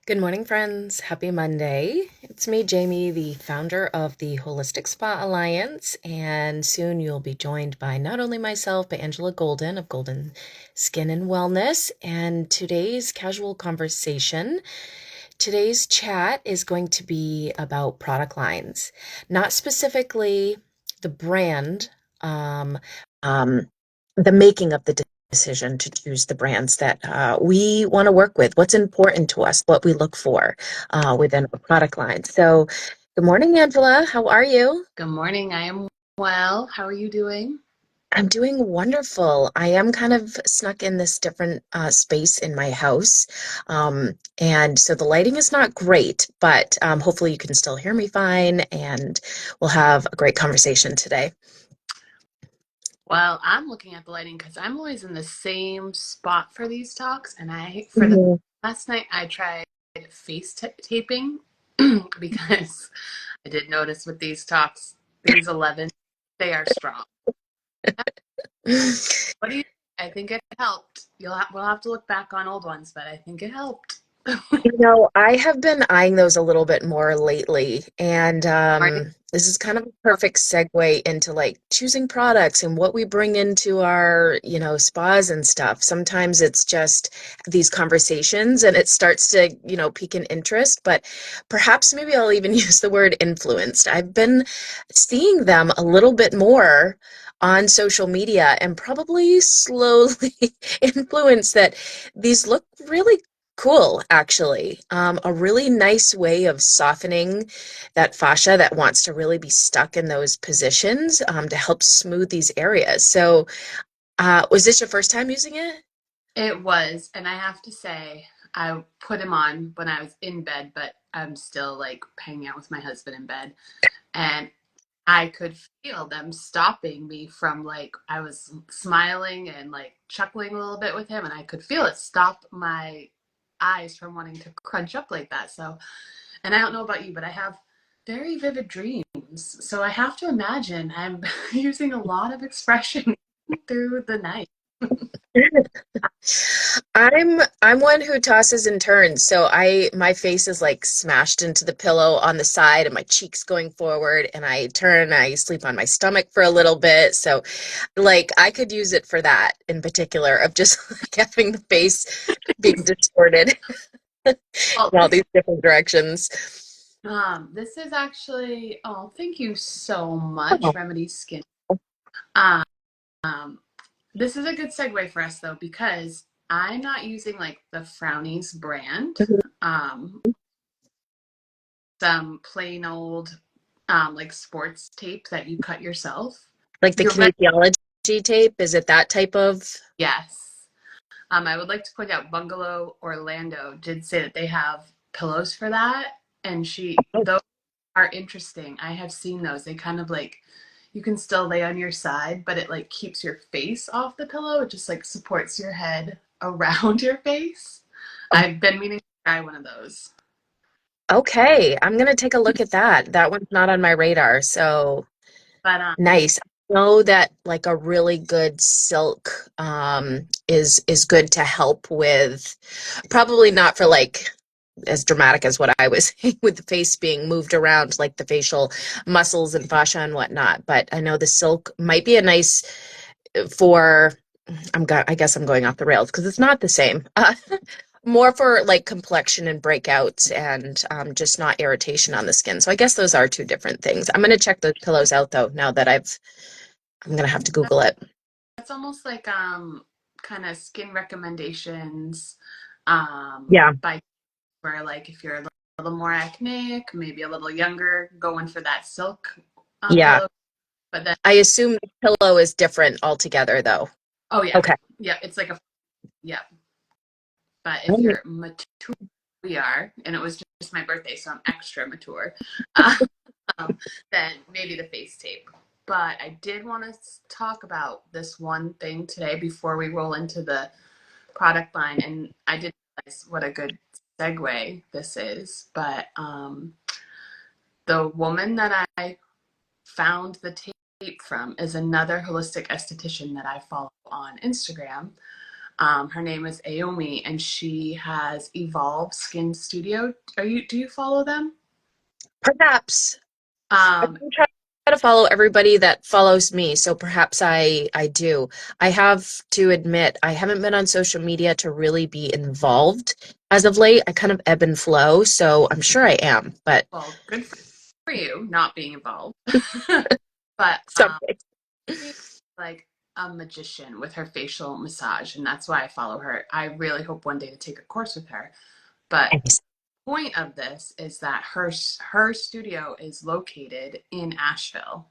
Good morning, friends. Happy Monday. It's me, Jamie, the founder of the Holistic Spa Alliance, and soon you'll be joined by not only myself, but Angela Golden of Golden Skin and Wellness. And today's casual conversation, today's chat is going to be about product lines, not specifically the brand, um, um, the making of the decision to choose the brands that we want to work with, what's important to us, what we look for within a product line. So, good morning, Angela. How are you? Good morning. I am well. How are you doing? I'm doing wonderful. I am kind of snuck in this different space in my house. And so the lighting is not great, but hopefully you can still hear me fine and we'll have a great conversation today. Well, I'm looking at the lighting because I'm always in the same spot for these talks. And for the Mhm. last night, I tried taping because I did notice with these talks, these 11, they are strong. What do you think? I think it helped. We'll have to look back on old ones, but I think it helped. I have been eyeing those a little bit more lately, and this is kind of a perfect segue into like choosing products and what we bring into our, spas and stuff. Sometimes it's just these conversations and it starts to, pique an interest, but perhaps maybe I'll even use the word influenced. I've been seeing them a little bit more on social media and probably slowly influence that these look really cool, actually. A really nice way of softening that fascia that wants to really be stuck in those positions to help smooth these areas. So, was this your first time using it? It was, and I have to say, I put him on when I was in bed, but I'm still like hanging out with my husband in bed. And I could feel them stopping me from like I was smiling and like chuckling a little bit with him, and I could feel it stop my eyes from wanting to crunch up like that. So, and I don't know about you, but I have very vivid dreams. So I have to imagine I'm using a lot of expression through the night. I'm one who tosses and turns. So my face is like smashed into the pillow on the side and my cheeks going forward and I turn, I sleep on my stomach for a little bit. So like I could use it for that in particular of just like having the face being distorted Well, in all these different directions. this is actually, oh, thank you so much, Oh. Remedy Skin. Um, this is a good segue for us though, because I'm not using like the Frownies brand. Um, some plain old like sports tape that you cut yourself. Like the You're right. kinesiology tape, is it that type of? Yes. I would like to point out Bungalow Orlando did say that they have pillows for that, and those are interesting. I have seen those. They kind of like you can still lay on your side, but it like keeps your face off the pillow. It just like supports your head around your face. I've been meaning to try one of those. Okay, I'm gonna take a look at that. That one's not on my radar, so But nice. I know that like a really good silk is good to help with probably not for like as dramatic as what I was saying with the face being moved around like the facial muscles and fascia and whatnot, but I know the silk might be a nice for I guess I'm going off the rails because it's not the same. More for like complexion and breakouts and just not irritation on the skin. So I guess those are two different things. I'm gonna check those pillows out though, now that I'm gonna have to Google it. it's almost like kind of skin recommendations Yeah. by where like if you're a little more acneic, maybe a little younger, going for that silk Yeah. pillow. But then I assume the pillow is different altogether though. oh yeah, Okay. yeah, it's like a yeah. But if Alright. you're mature, we are, and it was just my birthday, so I'm extra mature. Um, then maybe the face tape. But I did want to talk about this one thing today before we roll into the product line, and I didn't realize what a good segue this is. But the woman that I found the tape from is another holistic esthetician that I follow on Instagram. Her name is Aomi, and she has Evolve Skin Studio. Do you follow them? Perhaps I Um, do try to follow everybody that follows me, so perhaps I do. I have to admit I haven't been on social media to really be involved as of late. I kind of ebb and flow, so I'm sure I am, but well, good for you not being involved. But something. she's like a magician with her facial massage, and that's why I follow her. I really hope one day to take a course with her. But Nice. point of this is that her studio is located in Asheville,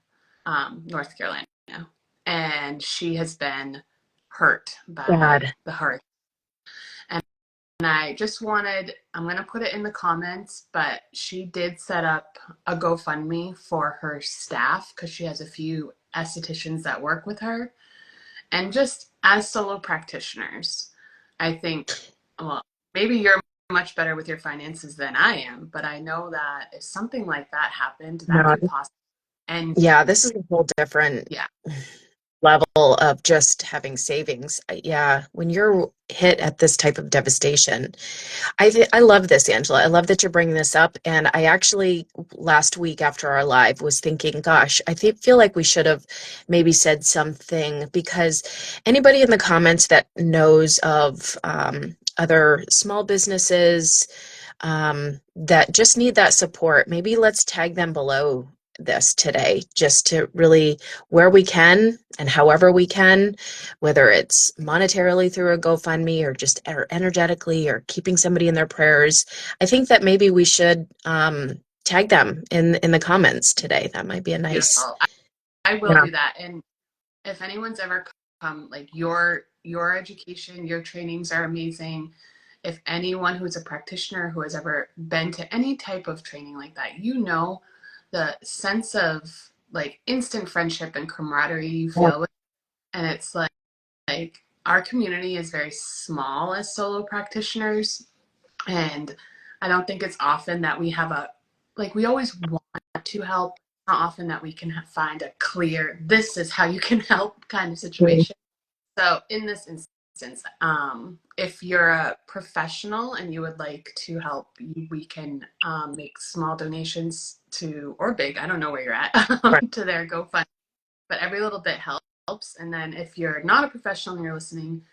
North Carolina, and she has been hurt by God, the hurricane. And I just wanted, I'm going to put it in the comments, but she did set up a GoFundMe for her staff because she has a few estheticians that work with her. And just as solo practitioners, I think, well, maybe you're much better with your finances than I am, but I know that if something like that happened, that no, could possibly end. yeah, this is a whole different Yeah. level of just having savings. Yeah, when you're hit at this type of devastation, I love this, Angela. I love that you're bringing this up. And I actually last week after our live was thinking, gosh, feel like we should have maybe said something because anybody in the comments that knows of other small businesses that just need that support, maybe let's tag them below this today just to really where we can and however we can, whether it's monetarily through a GoFundMe or just energetically or keeping somebody in their prayers. I think that maybe we should tag them in the comments today. That might be a nice, Beautiful. I will yeah, do that. And if anyone's ever come, like your education, your trainings are amazing. If anyone who's a practitioner who has ever been to any type of training like that, you know the sense of like instant friendship and camaraderie you feel with. And it's like our community is very small as solo practitioners, and I don't think it's often that we have a like we always want to help, not often that we can find a clear this is how you can help kind of situation. So in this instance, if you're a professional and you would like to help, we can make small donations to, or big, I don't know where you're at, right. to their GoFundMe. But every little bit helps. And then if you're not a professional and you're listening,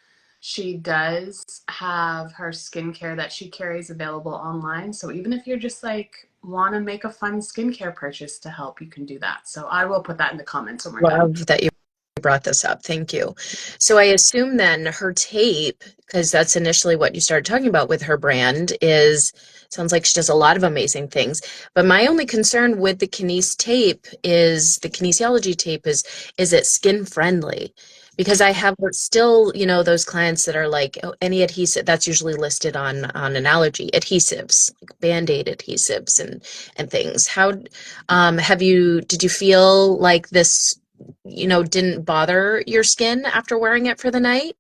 she does have her skincare that she carries available online. So even if you're just like want to make a fun skincare purchase to help, you can do that. So I will put that in the comments when we're done. Love that you brought this up. Thank you. So I assume then her tape, because that's initially what you started talking about with her brand, is sounds like she does a lot of amazing things. But my only concern with the kinese tape is the kinesiology tape is it skin friendly? Because I have still, those clients that are like, oh, any adhesive that's usually listed on an allergy adhesives, like Band-Aid adhesives and things. Did you feel like this didn't bother your skin after wearing it for the night?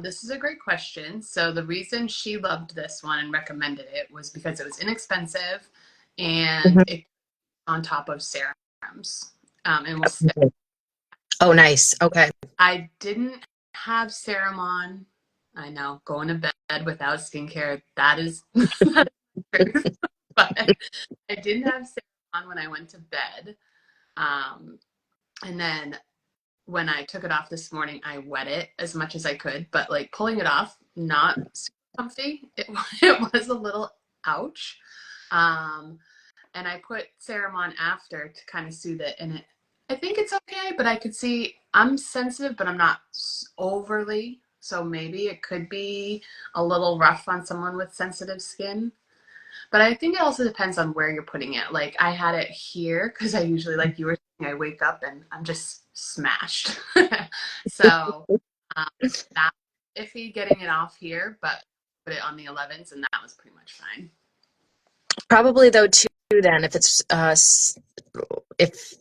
This is a great question. So the reason she loved this one and recommended it was because it was inexpensive and Mhm. it on top of serums, and will stick. Oh, nice. Okay. I didn't have serum on. I know, going to bed without skincare, that is that is truth. But I didn't have serum on when I went to bed. Um, and then when I took it off this morning, I wet it as much as I could, but like pulling it off, not super comfy. It was a little ouch. Um, and I put serum on after to kind of soothe it, and I think it's okay, but I could see I'm sensitive, but I'm not overly. So maybe it could be a little rough on someone with sensitive skin. But I think it also depends on where you're putting it. Like I had it here because I usually, like you were saying, I wake up and I'm just smashed. So um, that iffy getting it off here, but put it on the 11s and that was pretty much fine. Probably though too then if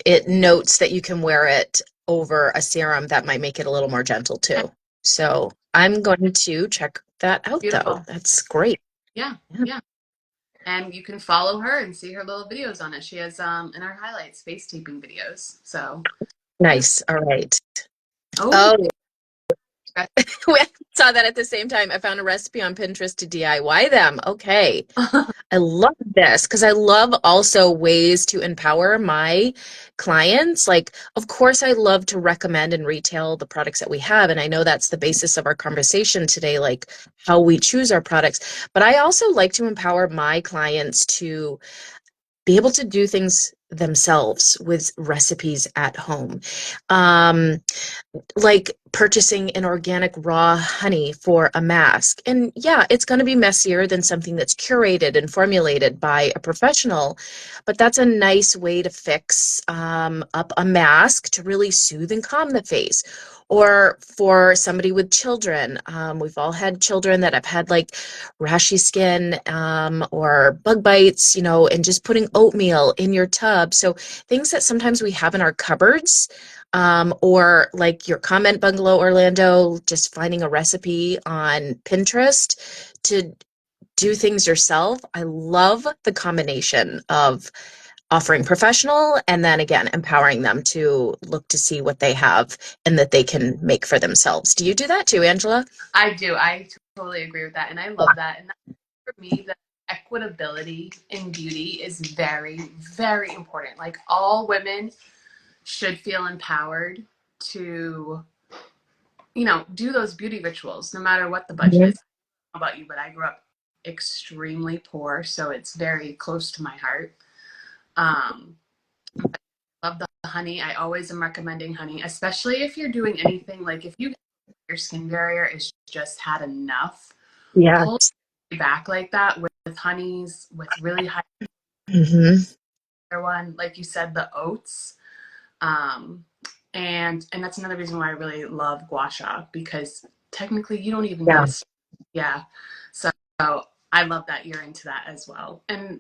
it notes that you can wear it over a serum, that might make it a little more gentle too. So I'm going to check that out though. Beautiful. That's great. Yeah, Yeah. yeah. And you can follow her and see her little videos on it. She has in her highlights face taping videos. So yeah. Nice. All right. Oh, Oh, We saw that at the same time. I found a recipe on Pinterest to DIY them. Okay. I love this because I love also ways to empower my clients. Like, of course, I love to recommend and retail the products that we have. And I know that's the basis of our conversation today, like how we choose our products. But I also like to empower my clients to be able to do things themselves with recipes at home. Um, like purchasing an organic raw honey for a mask. And yeah, it's going to be messier than something that's curated and formulated by a professional, but that's a nice way to fix up a mask to really soothe and calm the face. Or for somebody with children, we've all had children that have had like rashy skin or bug bites, and just putting oatmeal in your tub. So things that sometimes we have in our cupboards, or like your comment bungalow, Orlando, just finding a recipe on Pinterest to do things yourself. I love the combination of offering professional and then again empowering them to look to see what they have and that they can make for themselves. Do you do that too, Angela? I do. I totally agree with that. And I love that. And that, for me, the equitability in beauty is very, very important. Like all women should feel empowered to, do those beauty rituals, no matter what the budget Mhm. is. I don't know about you, but I grew up extremely poor, so it's very close to my heart. Um, love the honey. I always am recommending honey, especially if you're doing anything like if your skin barrier is just had enough, Yeah. pull it back like that with honeys, with really high Hmm. one, like you said, the oats. Um, and that's another reason why I really love gua sha because technically you don't even need Yeah, a yeah. So I love that you're into that as well. And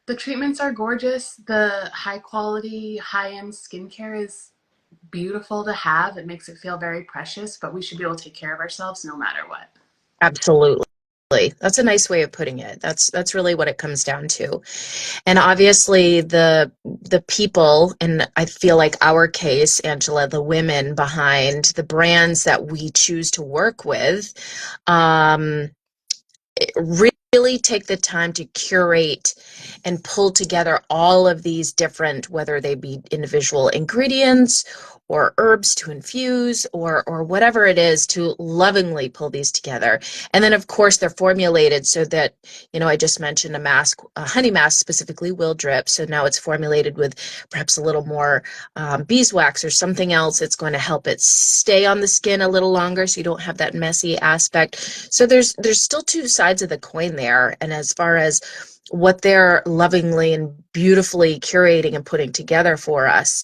the treatments are gorgeous. The high quality, high end skincare is beautiful to have. It makes it feel very precious, but we should be able to take care of ourselves no matter what. absolutely. That's a nice way of putting it. That's really what it comes down to. And obviously the people, and I feel like our case, Angela, the women behind the brands that we choose to work with, um, really take the time to curate and pull together all of these different, whether they be individual ingredients or herbs to infuse or whatever it is, to lovingly pull these together. And then of course they're formulated so that, I just mentioned a mask, a honey mask specifically will drip. So now it's formulated with perhaps a little more beeswax or something else. It's going to help it stay on the skin a little longer so you don't have that messy aspect. So there's still two sides of the coin there. And as far as what they're lovingly and beautifully curating and putting together for us,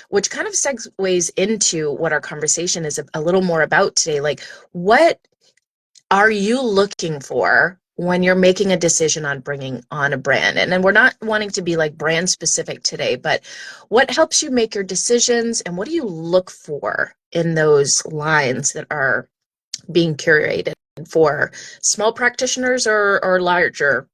which kind of segues into what our conversation is a little more about today. Like, what are you looking for when you're making a decision on bringing on a brand? And then we're not wanting to be like brand specific today, but what helps you make your decisions and what do you look for in those lines that are being curated for small practitioners or larger,